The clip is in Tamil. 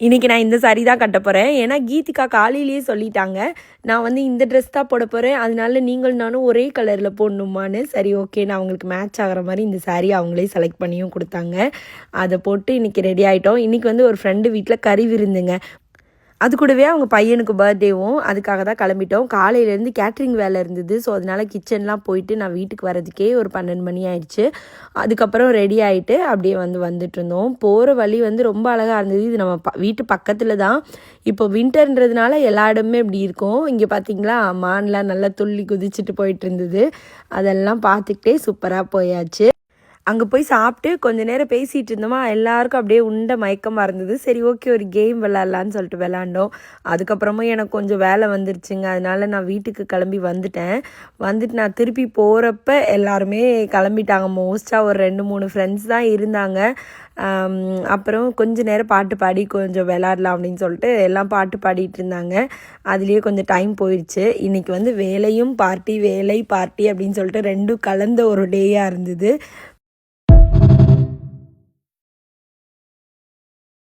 இன்றைக்கி நான் இந்த சாரீ தான் கட்ட போகிறேன். ஏன்னா கீதிகா காலையிலேயே சொல்லிட்டாங்க, நான் வந்து இந்த ட்ரெஸ் தான் போட போகிறேன், அதனால நீங்களும் நானும் ஒரே கலரில் போடணுமான்னு. சரி ஓகே, நான் அவங்களுக்கு மேட்ச் ஆகிற மாதிரி இந்த சாரீ அவங்களே செலக்ட் பண்ணியும் கொடுத்தாங்க. அதை போட்டு இன்றைக்கி ரெடி ஆகிட்டோம். இன்றைக்கி வந்து ஒரு ஃப்ரெண்டு வீட்டில் கறி விருந்துங்க. அது கூடவே அவங்க பையனுக்கு பர்த்டேவும், அதுக்காக தான் கிளம்பிட்டோம். காலையிலேருந்து கேட்ரிங் வேலை இருந்தது. ஸோ அதனால் கிச்சன்லாம் போயிட்டு நான் வீட்டுக்கு வரதுக்கே ஒரு 12 மணி ஆயிடுச்சு. அதுக்கப்புறம் ரெடி ஆகிட்டு அப்படியே வந்துட்டு இருந்தோம். போகிற வழி வந்து ரொம்ப அழகாக இருந்தது. இது நம்ம வீட்டு பக்கத்தில் தான். இப்போ வின்டர்ன்றதுனால எல்லா இடமே இப்படி இருக்கும். இங்கே பார்த்தீங்களா, மான்லாம் நல்லா துள்ளி குதிச்சுட்டு போயிட்டு இருந்தது. அதெல்லாம் பார்த்துக்கிட்டே சூப்பராக போயாச்சு. அங்கே போய் சாப்பிட்டு கொஞ்சம் நேரம் பேசிகிட்டு இருந்தோமா, எல்லாருக்கும் அப்படியே உண்ட மயக்கமாக இருந்தது. சரி ஓகே, ஒரு கேம் விளாட்லான்னு சொல்லிட்டு விளாண்டோம். அதுக்கப்புறமா எனக்கு கொஞ்சம் வேலை வந்துருச்சுங்க. அதனால நான் வீட்டுக்கு கிளம்பி வந்துட்டு நான் திருப்பி போகிறப்ப எல்லாருமே கிளம்பிட்டாங்க. மோஸ்ட்டாக ஒரு 2-3 ஃப்ரெண்ட்ஸ் தான் இருந்தாங்க. அப்புறம் கொஞ்சம் நேரம் பாட்டு பாடி கொஞ்சம் விளாட்லாம் அப்படின்னு சொல்லிட்டு எல்லாம் பாட்டு பாடிட்டு இருந்தாங்க. அதுலேயே கொஞ்சம் டைம் போயிடுச்சு. இன்றைக்கி வந்து வேலையும் பார்ட்டி, வேலை பார்ட்டி அப்படின்னு சொல்லிட்டு 2 கலந்த ஒரு டேயாக இருந்தது.